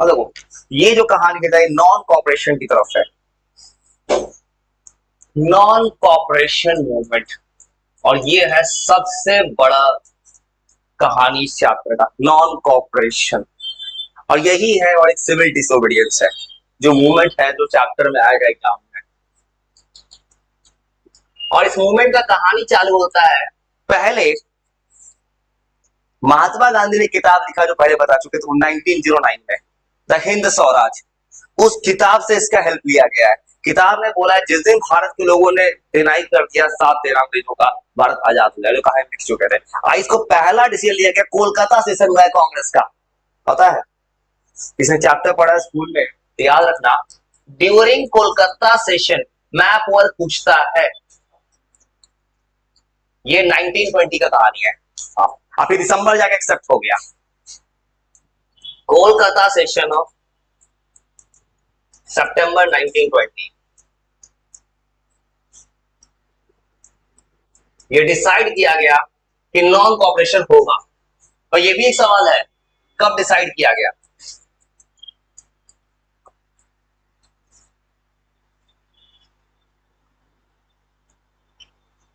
और देखो ये जो कहानी है नॉन कॉपरेशन की तरफ है, नॉन कॉपरेशन मूवमेंट, और ये है सबसे बड़ा कहानी इस चैप्टर का, नॉन कॉपरेशन। और यही है, और एक सिविल डिसोबीडियंस है जो मूवमेंट है जो चैप्टर में आएगा एग्जाम में। और इस मूवमेंट का कहानी चालू होता है, पहले महात्मा गांधी ने किताब लिखा जो पहले बता चुके थे 1909 में, द हिंद स्वराज। उस किताब से इसका हेल्प लिया गया है। किताब ने बोला है जिस दिन भारत के लोगों ने डिनाई कर दिया 7-13 अंग्रेजों का, भारत आजाद हो गया, जो कहा लिख चुके थे। इसको पहला डिसीजन लिया गया कोलकाता सेशन हुआ है कांग्रेस का, पता है? इसने चैप्टर पढ़ा है स्कूल में, तो याद रखना, during Kolkata session map work पूछता है। ये 1920 का कहानी है, फिर दिसंबर जाके एक्सेप्ट हो गया। कोलकाता सेशन ऑफ सितंबर 1920, ये डिसाइड किया गया कि नॉन कॉपरेशन होगा। और ये भी एक सवाल है, कब डिसाइड किया गया?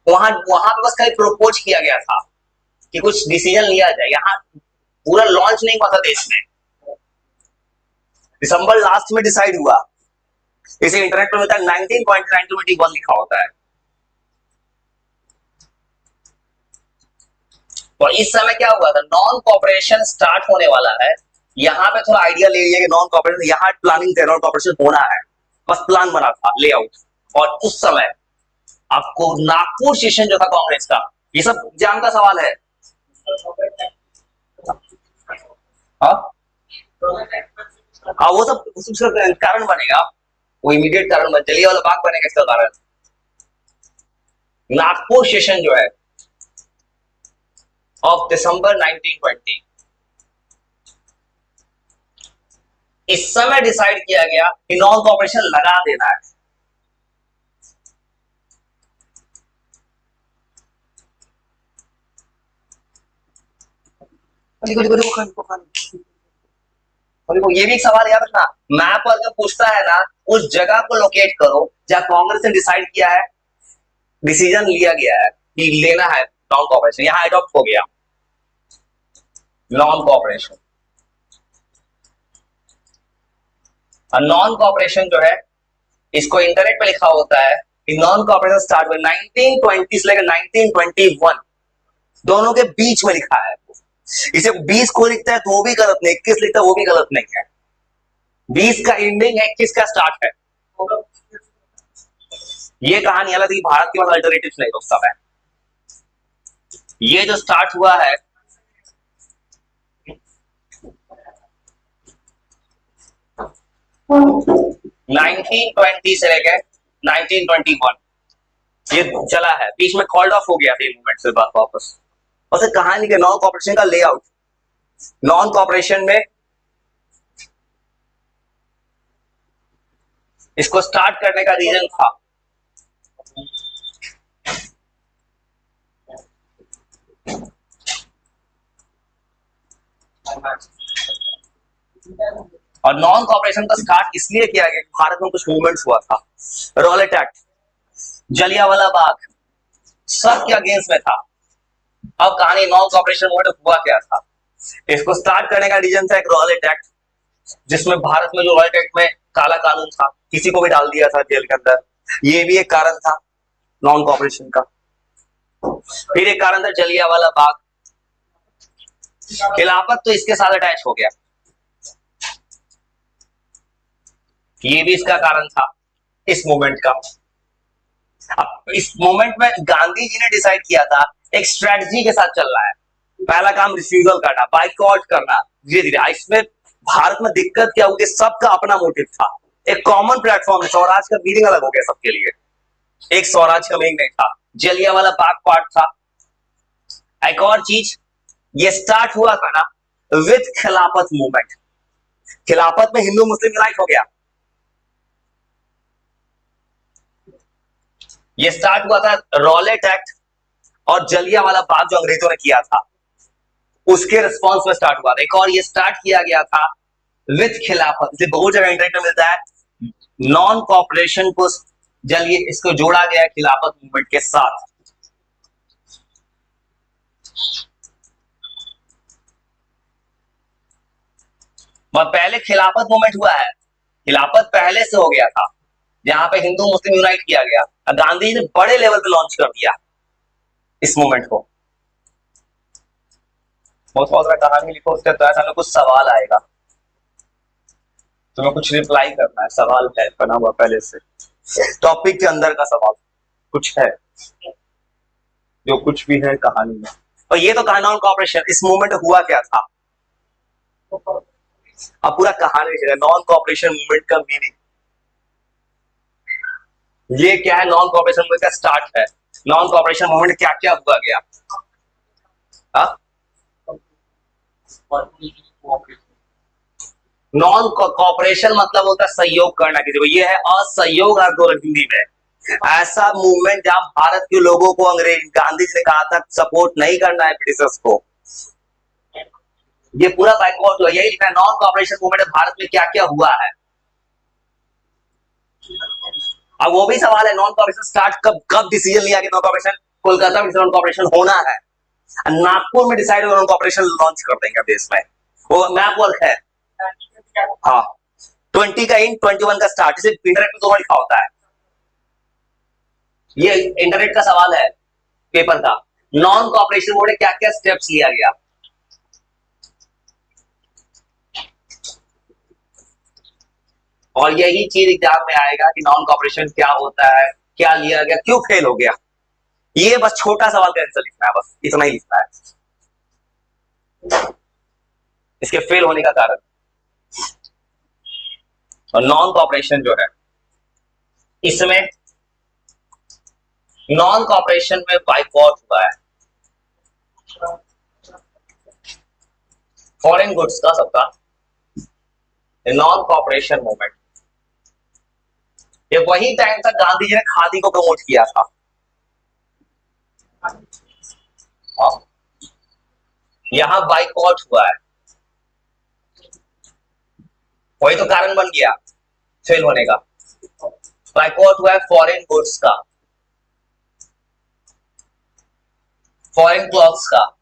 वहां वहां पे बस खाली प्रपोज किया गया था कि कुछ डिसीजन लिया जाए, यहां पूरा लॉन्च नहीं हुआ था देश में। दिसंबर लास्ट में डिसाइड हुआ। इसे इंटरनेट पर मिलता है 19.1921 लिखा होता है। तो इस समय क्या हुआ था, नॉन कॉपरेशन स्टार्ट होने वाला है। यहां पे थोड़ा आइडिया ले लिया कि नॉन कॉपरेशन, यहां प्लानिंग थे, नॉन कॉपरेशन होना है, बस प्लान बना था, लेआउट। और उस समय आपको नागपुर सेशन जो था कांग्रेस का, ये सब एग्जाम का सवाल है। हाँ हाँ, वो सब उसका कारण बनेगा, वो इमीडिएट कारण बन, जलियांवाला बाग बनेगा इसका कारण। नागपुर सेशन जो है ऑफ दिसंबर 1920, इस समय डिसाइड किया गया कि नॉन कॉपरेशन लगा देना है। ये भी एक सवाल याद रखना, मैप पर जब पूछता है ना, उस जगह को लोकेट करो जहां कांग्रेस ने डिसाइड किया है, डिसीजन लिया गया है कि लेना है नॉन कॉपरेशन, यहां अडॉप्ट हो गया नॉन कॉपरेशन। और नॉन कॉपरेशन जो है, इसको इंटरनेट पे लिखा होता है कि नॉन कॉपरेशन स्टार्ट हुआ 1920 से लेकर 1921, दोनों के बीच में लिखा है। इसे 20 को लिखता है तो वो भी गलत नहीं, 21 लिखता है वो भी गलत नहीं है। 20 का एंडिंग है, 21 का स्टार्ट है। ये कहानी अलग थी, भारत के पास अल्टरनेटिव नहीं उस समय। ये जो स्टार्ट हुआ है 1920 से लेकर 1921, ये चला है, बीच में कॉल्ड ऑफ हो गया था मूवमेंट से वापस। और कहानी के नॉन कॉपरेशन का लेआउट, नॉन कॉपरेशन में इसको स्टार्ट करने का रीजन था और नॉन कॉपरेशन का स्टार्ट इसलिए किया गया, भारत में कुछ मूवमेंट्स हुआ था, रॉलेट एक्ट, जलियांवाला बाग, सब के अगेंस्ट में था। अब कहानी नॉन कॉपरेशन मूवमेंट हुआ क्या था, इसको स्टार्ट करने का रीजन था एक रॉलेट एक्ट, जिसमें भारत में जो रॉलेट एक्ट में काला कानून था, किसी को भी डाल दिया था जेल के अंदर, ये भी एक कारण था नॉन कॉपरेशन का। फिर एक कारण था जलियांवाला बाग, खिलाफत तो इसके साथ अटैच हो गया, ये भी इसका कारण था इस मूवमेंट का। अब इस मूवमेंट में गांधी जी ने डिसाइड किया था एक स्ट्रेटजी के साथ चल रहा है। पहला काम रिफ्यूजल करना, बाइकआउट करना, धीरे धीरे। इसमें भारत में दिक्कत क्या हुई, सबका अपना मोटिव था, एक कॉमन प्लेटफॉर्म है, स्वराज का मीनिंग अलग हो गया सबके लिए, एक स्वराज का मीनिंग नहीं था, जलियांवाला बाग पार्ट था। एक और चीज, ये स्टार्ट हुआ था ना विद खिलाफत मूवमेंट, खिलाफत में हिंदू मुस्लिम यूनाइट हो गया। ये स्टार्ट हुआ था रॉलेट एक्ट और जलियांवाला बाग जो अंग्रेजों ने किया था, उसके रिस्पॉन्स में स्टार्ट हुआ था। एक और ये स्टार्ट किया गया था विथ खिलाफत, इसे बहुत जगह इंटरनेट में मिलता है। नॉन कॉपरेशन को जलिए इसको जोड़ा गया है खिलाफत मूवमेंट के साथ। पहले खिलाफत मूवमेंट हुआ है, खिलाफत पहले से हो गया था, जहां पे हिंदू मुस्लिम यूनाइट किया गया। गांधी जी ने बड़े लेवल पे लॉन्च कर दिया इस मूवमेंट को। बहुत कहानी लिखो, उसके तहत हमें कुछ सवाल आएगा, तुम्हें कुछ रिप्लाई करना है। सवाल है बना हुआ पहले से, टॉपिक के अंदर का सवाल कुछ है, जो कुछ भी है कहानी में। और ये तो कहा नॉन कॉपरेशन, इस मूवमेंट हुआ क्या था, अब पूरा कहानी लिखेगा। नॉन कॉपरेशन मूवमेंट का मीनिंग ये क्या है, नॉन कॉपरेशन मूवमेंट का स्टार्ट है, नॉन कॉपरेशन मूवमेंट क्या क्या हुआ गया। नॉन कॉपरेशन मतलब होता है सहयोग करना किसी को, ये है असहयोग हिंदी में। ऐसा मूवमेंट जहां भारत के लोगों को अंग्रेज गांधी जी ने कहा था सपोर्ट नहीं करना है ब्रिटिशर्स को, ये पूरा बाइकआउट हुआ। यही लिखा है नॉन कॉपरेशन मूवमेंट भारत में क्या क्या हुआ है। अब वो भी सवाल है, नॉन कॉपरेशन स्टार्ट कब कब डिसीजन लिया कि नॉन कॉपरेशन, कोलकाता में नॉन कॉपरेशन होना है, नागपुर में डिसाइड नॉन कॉपरेशन लॉन्च कर देंगे देश में, वो मैप वर्क है। हाँ 20 का इन 21 का स्टार्ट, इसे इंटरनेट में तो लिखा होता है, ये इंटरनेट का सवाल है पेपर का। नॉन कॉपरेशन बोर्ड क्या क्या स्टेप्स लिया गया, और यही चीज एग्जाम में आएगा कि नॉन कॉपरेशन क्या होता है, क्या लिया गया, क्यों फेल हो गया। ये बस छोटा सवाल का आंसर लिखना है, बस इतना ही लिखना है, इसके फेल होने का कारण। और नॉन कॉपरेशन जो है, इसमें नॉन कॉपरेशन में बाइकआउट हुआ है फॉरेन गुड्स का सबका। नॉन कॉपरेशन मूवमेंट ये वही टाइम था गांधी जी ने खादी को प्रमोट किया था। यहां बाइकआउट हुआ है, वही तो कारण बन गया फेल होने का। बाइकआउट हुआ है फॉरेन गुड्स का, फॉरेन क्लॉथ्स का,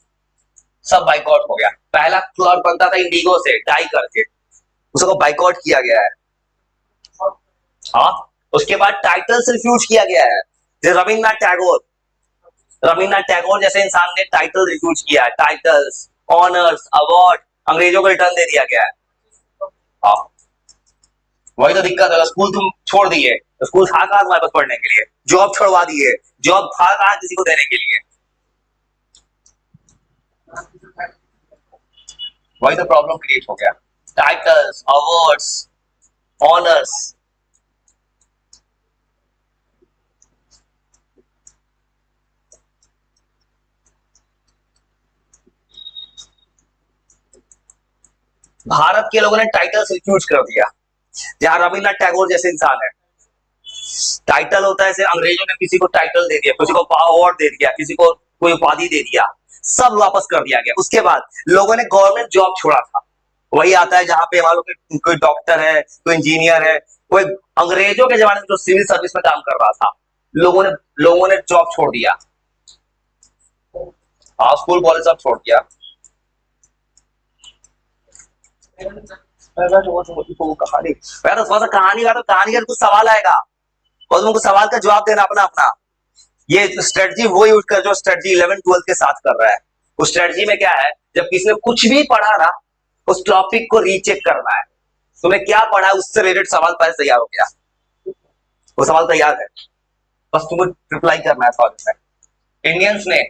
सब बाइकआउट हो गया। पहला क्लॉथ बनता था इंडिगो से डाई करके, उसको बाइकआउट किया गया है। हाँ उसके बाद टाइटल से रिफ्यूज किया गया है, जैसे रविन्द्रनाथ टैगोर जैसे इंसान ने टाइटल रिफ्यूज किया है, टाइटल्स, ऑनर्स, अवार्ड अंग्रेजों को रिटर्न दे दिया गया है। हाँ वही तो दिक्कत है, स्कूल तुम छोड़ दिए, स्कूल था कहां तुम्हारे पास पढ़ने के लिए, जॉब छोड़वा दिए, जॉब था कहां किसी को देने के लिए, वही तो प्रॉब्लम क्रिएट हो गया। टाइटल्स, अवार्ड्स, ऑनर्स, भारत के लोगों ने टाइटल्स रिफ्यूज कर दिया, जहां रविन्द्रनाथ टैगोर जैसे इंसान है। टाइटल होता है, अंग्रेजों ने किसी को टाइटल दे दिया, किसी को अवार्ड दे दिया, किसी को कोई उपाधि दे दिया, सब वापस कर दिया गया। उसके बाद लोगों ने गवर्नमेंट जॉब छोड़ा था, वही आता है जहां पे हमारे लोग कोई डॉक्टर है, कोई इंजीनियर है, कोई अंग्रेजों के जमाने में जो सिविल सर्विस में काम कर रहा था, लोगों ने जॉब छोड़ दिया। हाँ स्कूल कॉलेज सब छोड़ दिया। कहानी तो थोड़ा सा कहानी का, तो कहानी का कुछ सवाल आएगा और तुमको सवाल का जवाब देना अपना अपना। ये स्ट्रेटजी वो यूज कर जो स्ट्रेटजी 11 12 के साथ कर रहा है। उस स्ट्रेटजी में क्या है, जब किसी ने कुछ भी पढ़ा ना, उस टॉपिक को रीचेक करना है, तुम्हें क्या पढ़ा है उससे रिलेटेड सवाल पहले तैयार हो गया, वो सवाल तैयार है, बस तुमको रिप्लाई करना है सवाल में। इंडियंस ने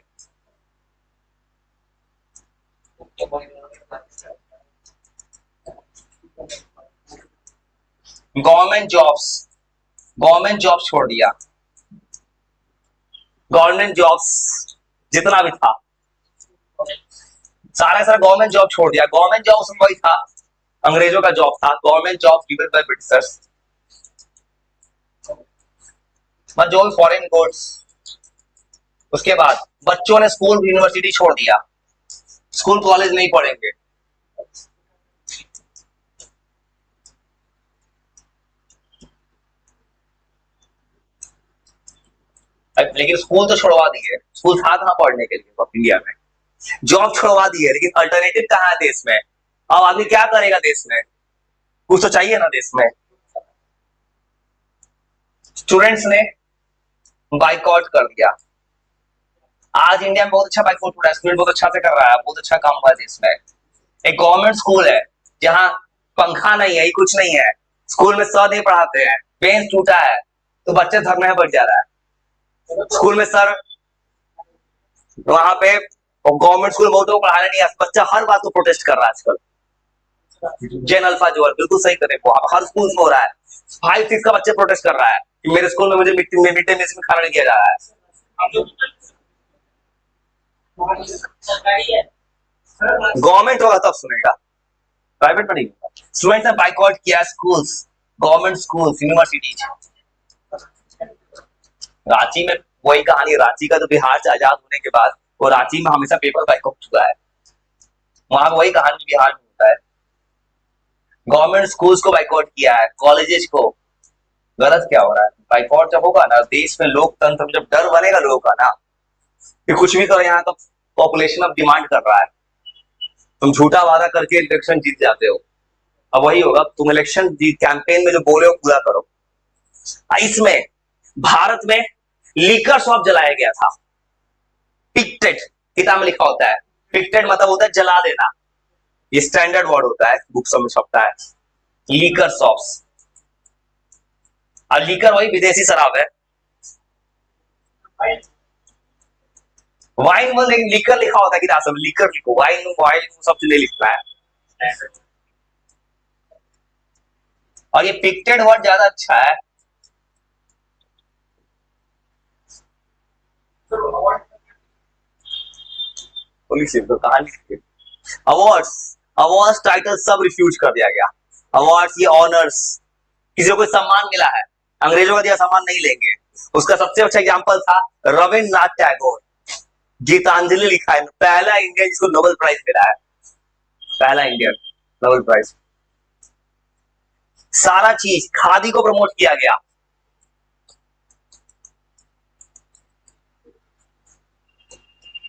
गवर्नमेंट जॉब्स छोड़ दिया, गवर्नमेंट जॉब्स जितना भी था सारा गवर्नमेंट जॉब छोड़ दिया। गवर्नमेंट जॉब उसमें वही था, अंग्रेजों का जॉब था, government job given by Britishers, जो भी फॉरेन गुड्स। उसके बाद बच्चों ने स्कूल यूनिवर्सिटी छोड़ दिया, स्कूल कॉलेज नहीं पढ़ेंगे। लेकिन स्कूल तो छुड़वा दिए, स्कूल था कहाँ पढ़ने के लिए इंडिया में, जॉब छुड़वा दी है, लेकिन अल्टरनेटिव कहाँ है देश में? अब आदमी क्या करेगा देश में? कुछ तो चाहिए ना देश में। स्टूडेंट्स ने बाइकआउट कर दिया। आज इंडिया में बहुत अच्छा बाइकआउट हो रहा है, स्टूडेंट बहुत अच्छा से कर रहा है, बहुत अच्छा काम हुआ है देश में। एक गवर्नमेंट स्कूल है जहाँ पंखा नहीं है, कुछ नहीं है, स्कूल में सर नहीं पढ़ाते हैं, बेंच टूटा है तो बच्चे धरने में बैठ जा रहा है। स्कूल में सर, वहां पे गवर्नमेंट स्कूल बहुत लोग पढ़ाने नहीं आता, बच्चा हर बात को प्रोटेस्ट कर रहा है आजकल। जेन अल्फा जो बिल्कुल सही करे, वो हर स्कूल में हो रहा है। 5 6 का बच्चे प्रोटेस्ट कर रहा है कि मेरे स्कूल में मुझे मिड डे मील में खाना नहीं दिया जा रहा है। गवर्नमेंट होगा तब सुनेगा, प्राइवेट में नहीं होगा। स्टूडेंट्स ने बाइकआउट किया schools, government schools, universities. Ranchi में वही कहानी, रांची का तो बिहार से आजाद होने के बाद वो रांची में हमेशा पेपर बाइकआउट हुआ है, वहां वही कहानी बिहार में होता है। गवर्नमेंट स्कूल्स को बाइकआउट किया है, कॉलेजेस को। गलत क्या हो रहा है? बाइकआउट जब होगा ना देश में, लोकतंत्र में जब डर बनेगा लोगों का ना कि कुछ भी करो, यहाँ का पॉपुलेशन अब डिमांड कर रहा है, तुम झूठा वादा करके इलेक्शन जीत जाते हो, अब वही होगा, तुम इलेक्शन कैंपेन में जो बोले हो पूरा करो। इसमें भारत में लीकर शॉप जलाया गया था, पिक्टेड किताब में लिखा होता है, पिक्टेड मतलब होता है जला देना, ये स्टैंडर्ड वर्ड होता है, बुक्स में छपता है, लीकर शॉप्स। और लीकर वही विदेशी शराब है, वाइन में लीकर लिखा होता है किताब में, लीकर लिखो, वाइन वाइन सब चीज नहीं लिखना है। और ये पिक्टेड वर्ड ज्यादा अच्छा है। अवार्ड्स, अवार्ड्स टाइटल सब रिफ्यूज कर दिया गया। अवार्ड्स, ये ऑनर्स, किसी को कोई सम्मान मिला है, अंग्रेजों का दिया सम्मान नहीं लेंगे। उसका सबसे अच्छा एग्जांपल था रविन्द्रनाथ टैगोर, गीतांजलि लिखा है, पहला इंडियन जिसको नोबेल प्राइज मिला है, पहला इंडियन नोबेल प्राइज। सारा चीज, खादी को प्रमोट किया गया,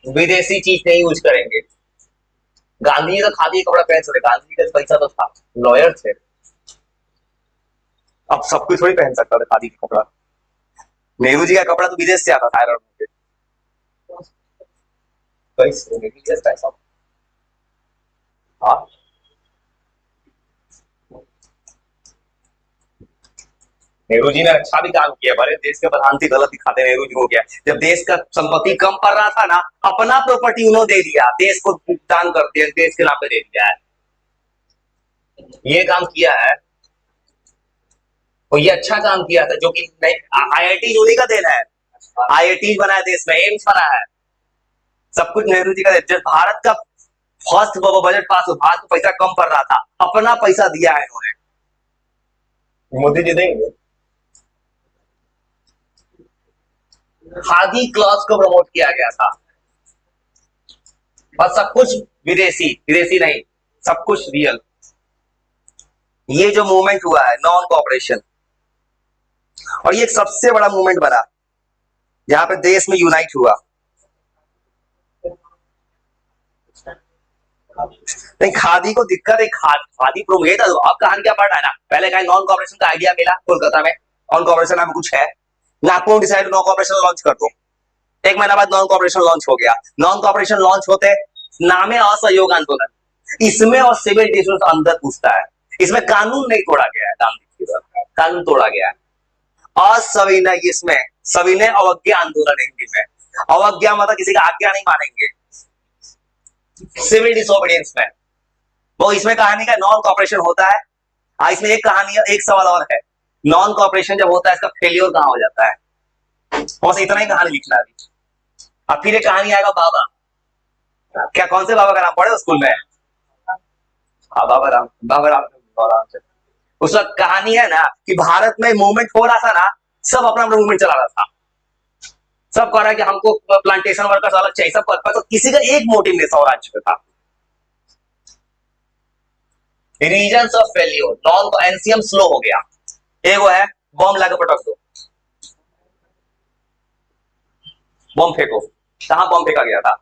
विदेशी चीज नहीं यूज करेंगे। गांधी जी तो खादी कपड़ा पहन सकते, गांधी जी का पैसा तो था, लॉयर थे, अब सब कुछ थोड़ी पहन सकता था खादी का कपड़ा। नेहरू जी का कपड़ा तो विदेश से आता था, आयरन होके। पैसा, हाँ, नेहरू जी ने अच्छा भी काम किया, बड़े देश के प्रधान थी, गलत दिखाते नेहरू जी हो गया। जब देश का संपत्ति कम पड़ रहा था ना, अपना प्रॉपर्टी उन्होंने दे दिया, देश को दान करते हैं, देश के नाम पे दे दिया है, ये काम किया है। और ये अच्छा काम किया था, जो कि आईआईटी उन्हीं का देना है, आईआईटी बनाया देश में, एम्स बना है, सब कुछ नेहरू जी का। जब भारत का फर्स्ट बजट पास हो, भारत को पैसा कम पड़ रहा था, अपना पैसा दिया है इन्होंने। मोदी जी देंगे। खादी क्लॉथ को प्रमोट किया गया था, और सब कुछ विदेशी, विदेशी नहीं, सब कुछ रियल। ये जो मूवमेंट हुआ है नॉन कॉपरेशन, और ये सबसे बड़ा मूवमेंट बना जहां पे देश में यूनाइट हुआ। नहीं, खादी को दिक्कत है, खादी प्रोमोट, अब कहानी क्या पढ़ना है ना, पहले कहा नॉन कॉपरेशन का आइडिया मिला कोलकाता में, नॉन कॉपरेशन में कुछ है, Nagpur decide non cooperation launch कर दो, एक महीना बाद नॉन कॉपरेशन लॉन्च हो गया। नॉन कॉपरेशन लॉन्च होते नामे असहयोग आंदोलन, इसमें और सिविल डिसोर्स अंदर पूछता है, इसमें कानून नहीं तोड़ा गया है, गांधी की तरफ कानून तोड़ा गया है। असविनय, इसमें सविनय अवज्ञा आंदोलन, हिंदी में अवज्ञा मतलब किसी का आज्ञा नहीं मानेंगे, सिविल डिसोबीडियंस में। वो इसमें कहानी का नॉन कॉपरेशन होता है। इसमें एक कहानी, एक सवाल और है, नॉन कॉपरेशन जब होता है इसका फेलियर कहां हो जाता है, बस इतना ही कहानी लिखना है। अब फिर एक कहानी आएगा बाबा, क्या कौन से बाबा का नाम पढ़े स्कूल में? हाँ, बाबा राम, बाबा राम, बाबा राम। उस वक्त कहानी है ना कि भारत में मूवमेंट हो रहा था ना, सब अपना अपना मूवमेंट चला रहा था, सब कह रहा है कि हमको प्लांटेशन वर्कर्स अलग चाहिए, सब तो किसी का एक मोटिव नहीं स्वराज्य पे था। Reasons of failure, non NCM slow हो गया, एक वो है बम लाके पटक दो, बम फेंको। कहां बम फेंका गया था?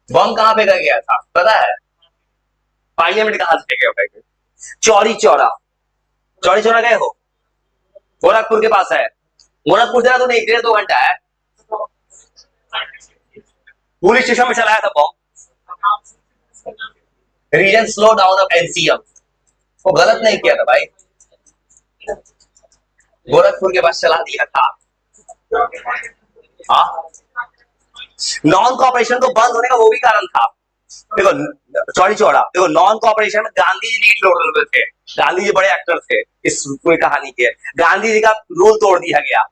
बम कहां फेंका गया था पता है? पार्लियामेंट कहां से फेंके गए? चौरी चौरा। चौरी चौरा गए हो? गोरखपुर के पास है। गोरखपुर से तो नहीं, 1.5-2 घंटा है। पुलिस स्टेशन में चलाया था bomb. Reason slow down of NCM. वो गलत नहीं किया था भाई, गोरखपुर के पास चला दिया था। हाँ, नॉन कॉपरेशन को बंद होने का वो भी कारण था। देखो चौड़ी चौड़ा, देखो नॉन कॉपरेशन में गांधी जी लीड रोल थे। गांधी जी बड़े एक्टर थे इस पूरी कहानी के। गांधी जी का रूल तोड़ दिया गया,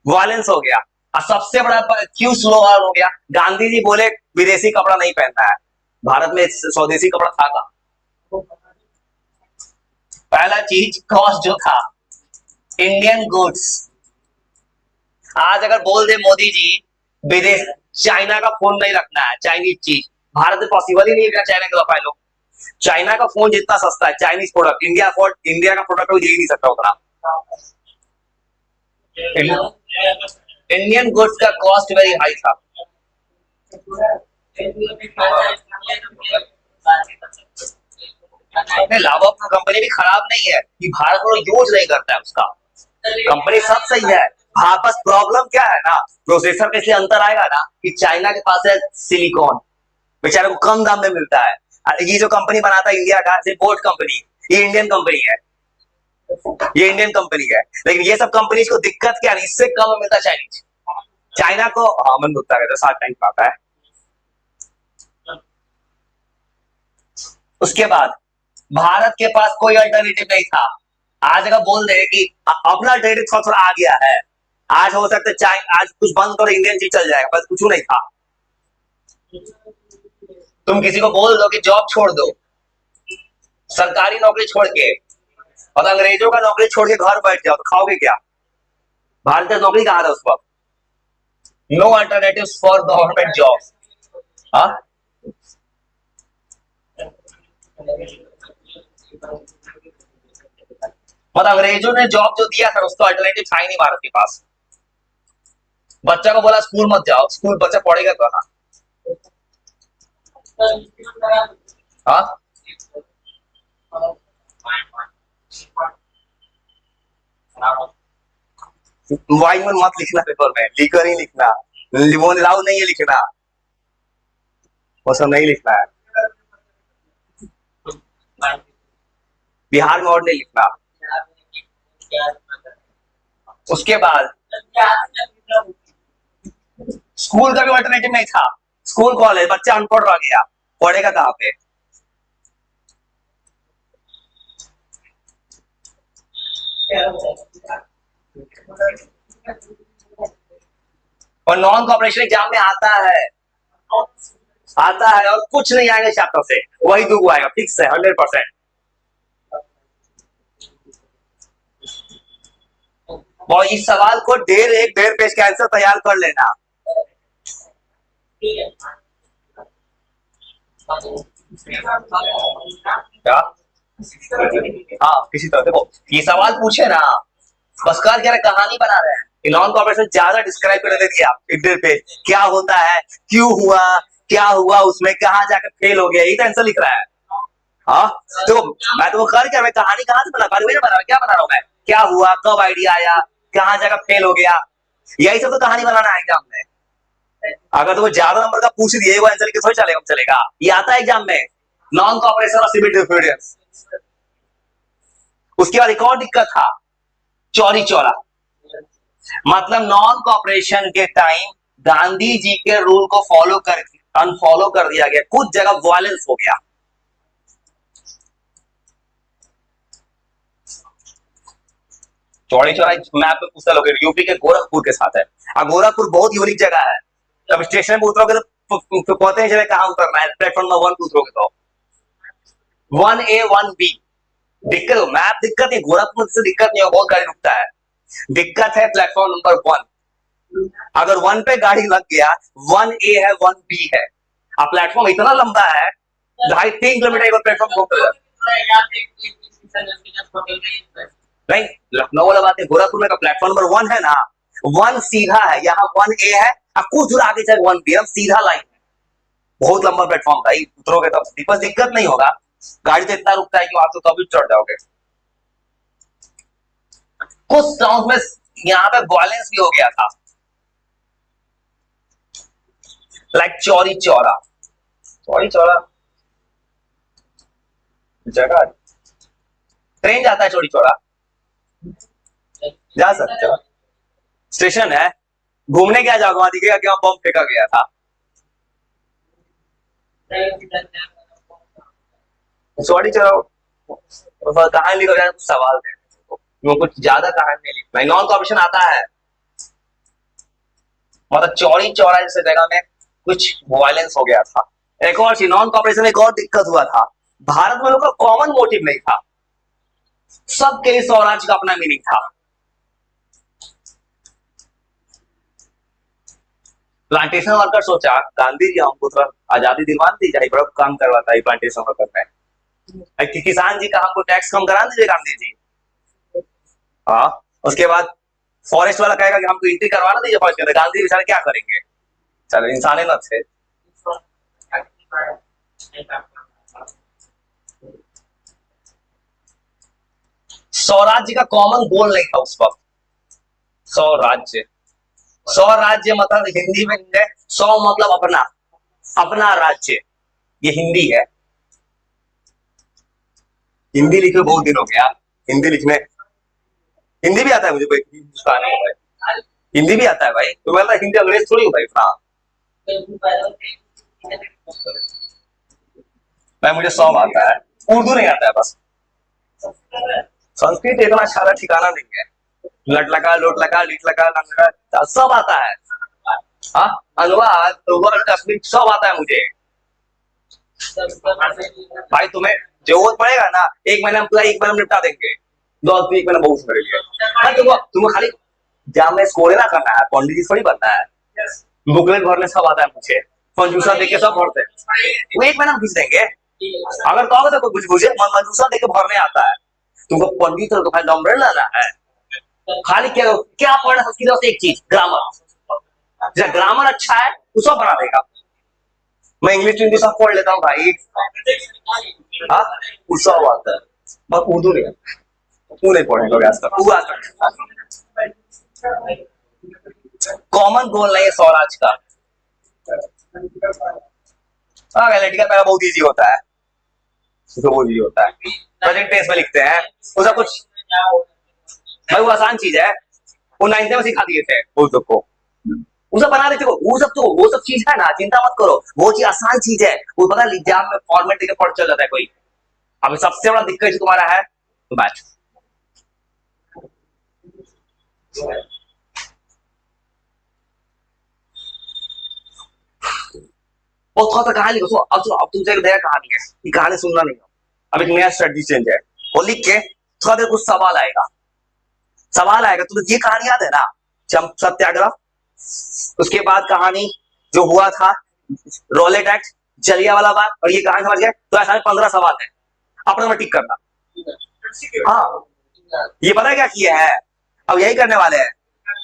वायलेंस हो गया। और सबसे बड़ा क्यों स्लो हो गया? गांधी जी बोले विदेशी कपड़ा नहीं पहनना है, भारत में स्वदेशी कपड़ा था का? पहला चीज कॉस्ट जो था, इंडियन गुड्स। आज अगर बोल दे मोदी जी विदेश चाइना का फोन नहीं रखना है, चाइनीज चीज, भारत में पॉसिबल ही नहीं है चाइना के दफा लो। चाइना का फोन जितना सस्ता है चाइनीज प्रोडक्ट, इंडिया का प्रोडक्ट कोई दे ही नहीं सकता उतना। इंडियन गुड्स का कॉस्ट वेरी हाई था। लावा कंपनी भी खराब नहीं है कि भारत को यूज नहीं करता है उसका, कंपनी सब सही है। हाँ बस प्रॉब्लम क्या है ना, प्रोसेसर का इसलिए अंतर आएगा ना कि चाइना के पास है सिलिकॉन, बेचारे को कम दाम में मिलता है। ये जो कंपनी बनाता है इंडिया का बोट कंपनी, ये इंडियन कंपनी है, ये इंडियन कंपनी है। लेकिन ये सब कंपनी को दिक्कत क्या है, इससे कम में मिलता चाइनीज। चाइना को हाँ मन होता है 7 टाइम पाता है। उसके बाद भारत के पास कोई अल्टरनेटिव नहीं था। आज अगर बोल दे कि अपना अल्टरनेटिव थोड़ा आ गया है, आज हो सकता है चाइना आज कुछ बंद करो इंडियन चीज चल जाएगा, बस कुछ नहीं था। तुम किसी को बोल दो कि जॉब छोड़ दो, सरकारी नौकरी छोड़ के, और अंग्रेजों का नौकरी छोड़ के घर बैठ जाओ तो खाओगे क्या? भारत का नौकरी कहां था उस वक्त? No alternative for government job. हाँ मतलब अंग्रेजों ने जॉब जो दिया था उसका अल्टरनेटिव था ही नहीं भारत के पास। बच्चा को बोला स्कूल मत जाओ, स्कूल बच्चा पढ़ेगा कहाँ? हाँ वाइन मत लिखना पेपर में, लिकर ही लिखना, लिमोन अलाउ नहीं है लिखना, वो सब नहीं लिखना है। बिहार में और नहीं लिखना। उसके बाद स्कूल का भी अल्टरनेटिव नहीं था। स्कूल कॉलेज बच्चा अनपढ़ रह गया, पढ़ेगा कहाँ पे? और नॉन कॉपरेशन एग्जाम में आता है, आता है और कुछ नहीं आएगा चैप्टर से, वही दुगो आएगा फिक्स है 100%। और इस सवाल को डेढ़ पेज का आंसर तैयार कर लेना। क्या? हाँ किसी तरह देखो ये सवाल पूछे ना, बस कर क्या कहानी बना रहे हैं। नॉन कॉपरेशन ज्यादा डिस्क्राइब कर देती है आप 1.5 पेज, क्या होता है, क्यों हुआ, क्या हुआ उसमें, कहाँ जाकर फेल हो गया, यही तो आंसर लिख रहा है। हाँ तो मैं तो कर क्या, मैं कहानी कहाँ से बना पा रही हूँ, क्या बना रहा हूँ मैं, क्या हुआ, कब आइडिया आया, कहाँ जाकर फेल हो गया, यही सब तो कहानी बनाना है एग्जाम में। अगर तुम्हें ज्यादा नंबर का पूछ दिए वो आंसर थोड़ी चलेगा, ये आता है एग्जाम में, नॉन कॉपरेशन और सिविल डिसोबीडियंस। उसके बाद एक और दिक्कत था, चौरी चौरा, मतलब नॉन कॉपरेशन के टाइम गांधी जी के रूल को फॉलो कर अनफॉलो कर दिया गया, कुछ जगह वायलेंस हो गया। चौड़ी चौरा मैप में पूछता लोग यूपी के गोरखपुर के साथ है, और गोरखपुर बहुत यूनिक जगह है। जब स्टेशन पे उतरोगे तो पता ही चले कहां उतरना है, प्लेटफॉर्म नंबर 1 पे उतरोगे तो 1A 1B। दिक्कत हो मैप, दिक्कत नहीं, गोरखपुर से दिक्कत नहीं हो, बहुत गाड़ी रुकता है, दिक्कत है प्लेटफॉर्म नंबर 1। अगर 1 पे गाड़ी लग गया, 1A है 1B है, अब प्लेटफॉर्म इतना लंबा है 2.5-3 किलोमीटर प्लेटफॉर्म घूमते। नहीं, लखनऊ वाला बात है, गोरखपुर में का प्लेटफॉर्म नंबर 1 है ना, 1 सीधा है, यहाँ 1A है, अब कुछ दूर आगे चल 1B, हम सीधा लाइन है, बहुत लंबा प्लेटफॉर्म भाई, उतरोगे तो बस दिक्कत नहीं होगा, गाड़ी तो इतना रुकता है कि वहां तो कभी चढ़ जाओगे। कुछ टाउन में यहाँ पे वायलेंस भी हो गया था, लाइक चौरी चौरा, चौरी चौरा जगह, ट्रेन जाता है चौरी चौरा, जा सकते हो, स्टेशन है, घूमने क्या जाओगे, वहां दिखेगा कि वहां बम फेंका गया था। चौरी चौरा कहानी लिखो यार, कुछ सवाल थे, वो कुछ ज्यादा कहानी नहीं लिखना, नॉन कॉपरेशन आता है, मतलब चौरी चौरा जैसे जगह में कुछ वायलेंस हो गया था। एक और चीज, नॉन कॉपरेशन में एक और दिक्कत हुआ था, भारत में लोग का कॉमन मोटिव नहीं था, सबके लिए स्वराज का अपना मीनिंग था। प्लांटेशन वर्कर सोचा गांधी जी हमको थोड़ा आजादी दिलवा दीजिए, बड़ा काम करवाता है प्लांटेशन वर्कर में, किसान जी का हमको टैक्स कम करा दीजिए गांधी जी। हाँ, उसके बाद फॉरेस्ट वाला कहेगा कि हमको एंट्री करवाना दीजिए फॉरेस्ट के अंदर, गांधी बेचारे क्या करेंगे, चलो इंसान है ना थे। स्वराज्य का कॉमन गोल नहीं था उस वक्त, स्वराज्य, स्वराज्य मतलब हिंदी में है, सौ मतलब अपना, अपना राज्य, ये हिंदी है, हिंदी लिखे बहुत दिन हो गया, हिंदी लिखने, हिंदी भी आता है मुझे, हिंदुस्तानी है भाई, हिंदी भी आता है भाई, तो मैं हिंदी अंग्रेज थोड़ी हूँ भाई, हाँ भाई मुझे 100 आता है, उर्दू नहीं आता है बस, संस्कृत इतना अच्छा ठिकाना नहीं है, लट लगा लोट लगा लिट लगा लगा सब आता है, हाँ अनुवाद सब आता है मुझे भाई, तुम्हें जरूरत पड़ेगा ना, एक महीना एक महीना निपटा देंगे, 1 महीना बहुत मेरे लिए, तुमको खाली एग्जाम में स्कोर ना करना है, पंडित जी थोड़ी बनना है, बुकलेट भरने सब आता है मुझे, मंजूसा देके सब भरते हैं, वो 1 महीना खींच देंगे, अगर कहोगे तो कुछ मुझे मंजूसा देके भरने आता है, तुमको पंडित तो खाली नंबर लाना है, खाली क्या क्या पढ़ना संस्कृत, एक चीज ग्रामर, ग्रामर अच्छा है तो सब बना देगा, मैं इंग्लिश हिंदी सब पढ़ लेता हूँ भाई, हाँ सब आता है, बस उर्दू नहीं, तू नहीं पढ़ेगा आज तक, कॉमन गोल नहीं है स्वराज का, लड़की का पहला बहुत इजी होता है, तो बहुत इजी होता है, प्रेजेंट टेंस में लिखते हैं, उसका कुछ भाई वो आसान चीज है, वो 9th में सिखा दिए थे उस सबको, वो सब बना देते, वो सब चीज है ना, चिंता मत करो, वो चीज आसान चीज है, वो पता एग्जाम में फॉर्मेट देके पढ़ चल जाता है कोई, अभी सबसे बड़ा दिक्कत जो तुम्हारा है तो बैठ, और थोड़ा सा कहानी लिखो, अब तुमसे एक नया कहानी है, ये कहानी सुनना नहीं हो, अब एक नया स्ट्रेटजी चेंज है, वो लिख के थोड़ा देर कुछ सवाल आएगा, सवाल आएगा, तुम्हें ये कहानी याद है ना, सत्याग्रह, उसके बाद कहानी जो हुआ था रोलेट एक्ट, जलियांवाला बाग, और ये कहानी समझ गए, तो ऐसा 15 सवाल है, अपना में टिक करना, हाँ ये पता है क्या किया है, अब यही करने वाले हैं,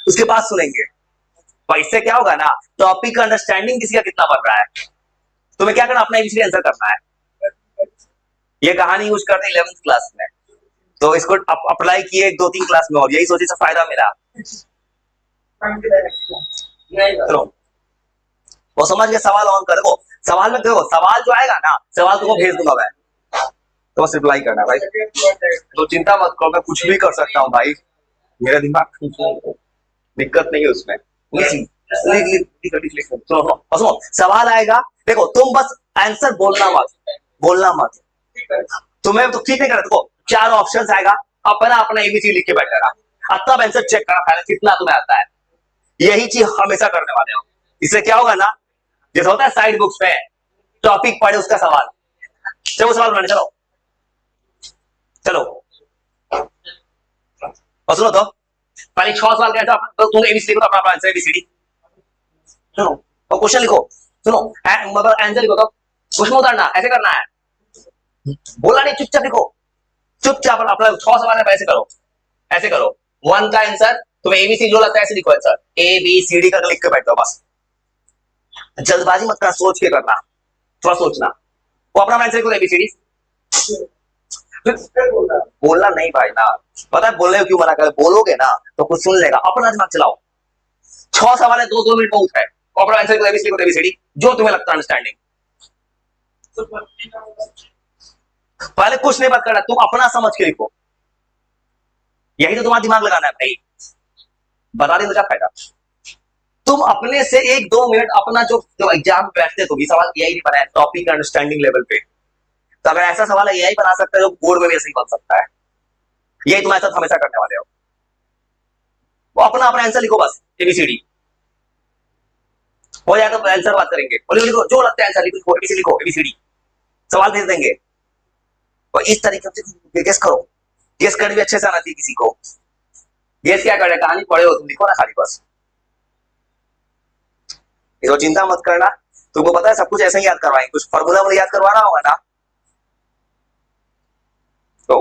उसके बाद सुनेंगे, तो इससे क्या होगा ना, टॉपिक का अंडरस्टैंडिंग किसी का कितना बढ़ रहा है, तुम्हें क्या करना, अपना एबीसीडी आंसर करना है, ये कहानी यूज करते 11th क्लास में, तो इसको अप्लाई किए 2-3 क्लास में, और यही सोचे से फायदा मिला, चलो वो समझ के सवाल ऑन कर दो, सवाल में देखो, सवाल जो आएगा ना, सवाल तुमको भेज दूंगा मैं, तो बस रिप्लाई करना भाई, तो चिंता मत करो, मैं कुछ भी कर सकता हूँ भाई, मेरा दिमाग दिक्कत नहीं है उसमें, सुनो सवाल आएगा, देखो तुम बस आंसर बोलना मत, तुम्हें तो ठीक नहीं करना, देखो 4 ऑप्शन आएगा, अपना अपना एबीसी लिख के बैठा रहा, तब आंसर चेक करना कितना तुम्हें आता है, यही चीज हमेशा करने वाले हो, इससे क्या होगा ना, जैसे होता है साइड बुक्स पे टॉपिक पढ़े उसका सवाल, चलो सवाल बनाने चलो, चलो और सुनो, तो पहले 6 सवाल कहता तो तुम एबीसी लिखो, अपना आंसर एबीसीडी, सुनो और क्वेश्चन लिखो, सुनो मतलब आंसर लिखो, तो क्वेश्चन उतारना ऐसे करना है, बोला नहीं, चुपचाप लिखो, चुपचाप अपना 6 सवाल है वैसे करो, ऐसे करो, 1 का आंसर तुम्हें एबीसी जो लगता है ऐसे लिखो answer, A B C D करके लिख के बैठ जाओ बस। जल्दबाजी मत करना, सोच के करना, थोड़ा सोचना। वो अपना आंसर लिखो एबीसीडी। बोलना नहीं भाई ना, पता है बोलने को क्यों मना कर, बोलोगे ना तो कुछ सुन लेगा, अपना दिमाग चलाओ। 6 सवाल है, 2-2 मिनट बहुत है। अपना आंसर लिखो एबीसीडी जो तुम्हें लगता है अंडरस्टैंडिंग। पहले कुछ नहीं बात करना, तुम अपना समझ के लिखो, यही तो तुम्हारा दिमाग लगाना है भाई। बता दें तो क्या फायदा। तुम अपने से 1-2 मिनट अपना जो एग्जाम में बैठते तो भी सवाल यही नहीं बनाया टॉपिक अंडरस्टैंडिंग लेवल पे, तो अगर ऐसा सवाल है यही बना सकते हो, बोर्ड में भी ऐसे ही बन सकता है। यही तुम्हारे साथ हमेशा करने वाले हो। वो अपना अपना आंसर लिखो बस, एबीसीडी हो जाए तो आंसर बात करेंगे। बोलो लिखो जो लगता है आंसर लिखो, एबीसीडी लिखो, एबीसीडी सवाल भेज देंगे। और इस तरीके से गेस करो, गेस करने भी अच्छे से आना चाहिए किसी को। गेस क्या करे, कहानी पढ़े हो तुम, लिखो ना खाली बस, इसको चिंता मत करना। तुमको पता है सब कुछ ऐसे ही याद करवाएंगे, कुछ फॉर्मूला वाला याद करवाना होगा ना। तो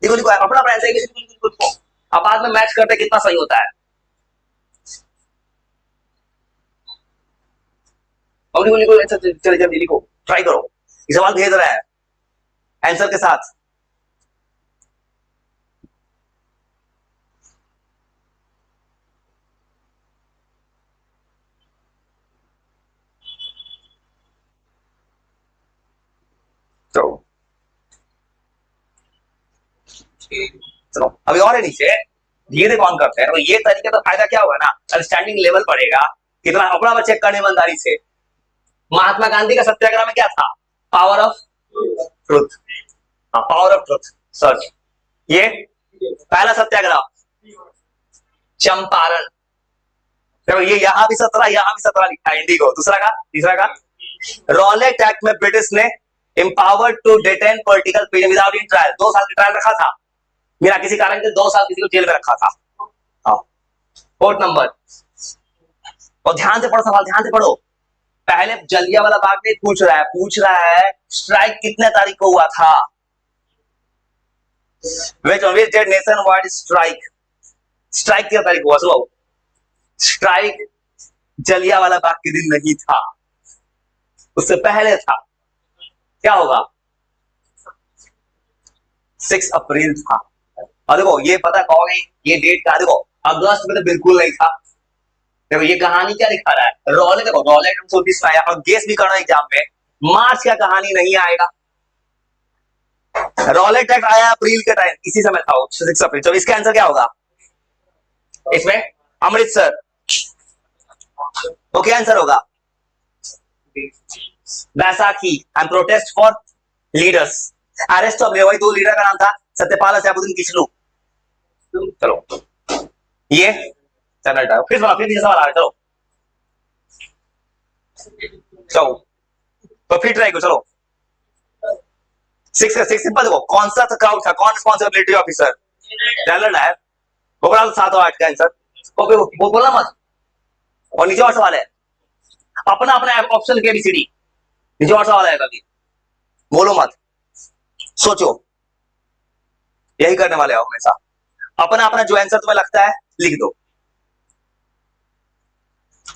लिखो लिखो अपना अपना आंसर लिखो, अब बाद में मैच करते कितना सही होता है। और लिखो लिखो आंसर, चलिए जल्दी लिखो, ट्राई करो। ये सवाल भेज रहा है आंसर के साथ। चलो चलो अभी और है नीचे, धीरे कौन करते हैं। तो ये तरीके तो फायदा क्या होगा ना, अंडरस्टैंडिंग लेवल बढ़ेगा, कितना अपना चेक करने ईमानदारी से। महात्मा गांधी का सत्याग्रह में क्या था, power of truth, power of truth search. ये पहला सत्याग्रह चंपारण, तो ये यहां भी 17 यहां भी 17 लिखा है, इंडिगो। दूसरा का, तीसरा का रॉलेट एक्ट में ब्रिटिश ने empowered to detain political prisoner without in trial, 2 साल की ट्रायल रखा था बिना किसी कारण के, 2 साल किसी को जेल में रखा था। फोर्थ नंबर, और ध्यान से पढ़ो सवाल, ध्यान से पढ़ो। पहले जलियांवाला बाग में पूछ रहा है स्ट्राइक कितने तारीख को हुआ था, which did nationwide strike, strike कितने तारीख को हुआ। सुनो, स्ट्राइक जलियांवाला बाग के दिन नहीं था, उससे पहले था। क्या होगा, 6 अप्रैल था। और देखो ये पता कहोगे ये डेट का, देखो अगस्त में तो बिल्कुल नहीं था। देखो ये कहानी क्या दिखा रहा है, रॉलेट, देखो रॉलेट 1919 में आया, और गेस भी करना एग्जाम में, मार्च का कहानी नहीं आएगा। रॉलेट एक्ट आया अप्रैल के टाइम, इसी समय था 6 अप्रैल। तो इसका आंसर क्या होगा, इसमें अमृतसर। तो क्या आंसर होगा, Baisakhi and protest for leaders, arrest of, वही 2 लीडर का नाम था, सत्यपाल और सैफुद्दीन किचलू। चलो ये चैनल टाइप, फिर सवाल आ रहा है। चलो चलो तो फिर ट्राई करो। चलो 6 सिंपल, देखो कौन सा क्राउड था, कौन रिस्पॉन्सिबिलिटी ऑफिसर, जनरल डायर। वो बोला 7 और 8 का आंसर, वो बोला मत। और नीचे और सवाल है, अपना अपना ऑप्शन के एबीसीडी, नीचे और सवाल है, कभी बोलो मत, सोचो, यही करने वाले हो हमेशा। अपना अपना जो आंसर तुम्हें लगता है लिख दो।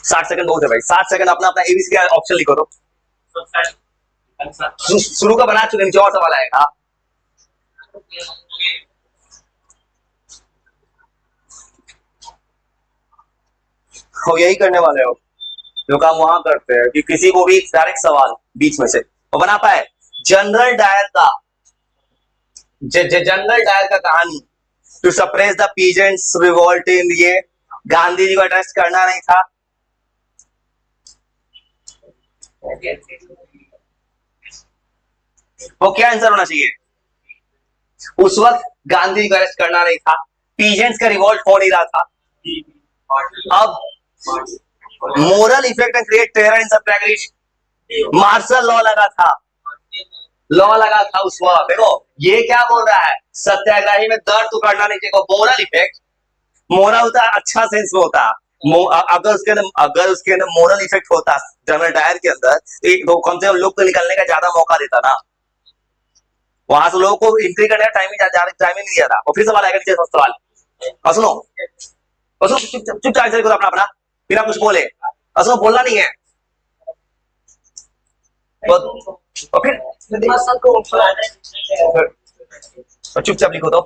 60 सेकंड बहुत है भाई, 60 सेकंड अपना अपना एबीसी का ऑप्शन लिखो। तो शुरू का बना चुके, नीचे और सवाल आएगा। हो यही करने वाले हो जो काम वहां करते हैं, कि किसी को भी डायरेक्ट सवाल बीच में से तो बना पाए। जनरल डायर का, जनरल डायर का कहानी, to suppress the peasants revolt in, ये गांधी जी को अरेस्ट करना नहीं था। वो क्या आंसर होना चाहिए, उस वक्त गांधी जी को अरेस्ट करना नहीं था, पीजेंट्स का रिवोल्ट हो नहीं रहा था। अब moral effect and create terror in Satyagraha, martial law लगा था उस वक्त। देखो ये क्या बोल रहा है, सत्याग्रही में दर्द तो करना नहीं चाहिए। मोरल इफेक्ट, मोरल होता है अच्छा सेंस में होता है, अगर उसके अंदर मोरल इफेक्ट होता जनरल डायर के अंदर, तो कम से कम लोग को निकलने का ज्यादा मौका देता ना। वहां से लोगों को एंट्री करने का टाइम ही नहीं दिया था, और फिर सवाल आएगा नीचे सवाल। और सुनो, और सुनो, चुपचाप आंसर करो अपना अपना, बिना कुछ बोले। और सुनो, बोलना नहीं है। और फिर चुपचाप लिखो तो,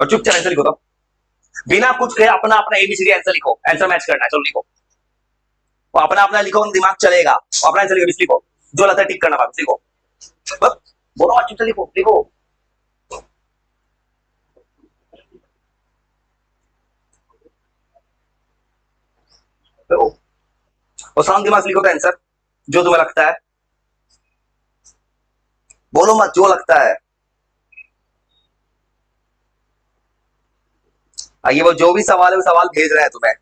और चुपचाप आंसर लिखो तो, बिना कुछ कहे अपना अपना एबीसीडी आंसर लिखो, आंसर मैच करना है, चलो लिखो। वो अपना अपना लिखो, दिमाग चलेगा। अपना आंसर लिखो, लिखो जो लगता है टिक करना, बात लिखो, बोलो चुपचाप लिखो, लिखो। और शांत दिमाग से लिखो तो आंसर जो तुम्हें लगता है, बोलो मत, जो लगता है। ये वो जो भी सवाल है वो सवाल भेज रहे हैं तुम्हें,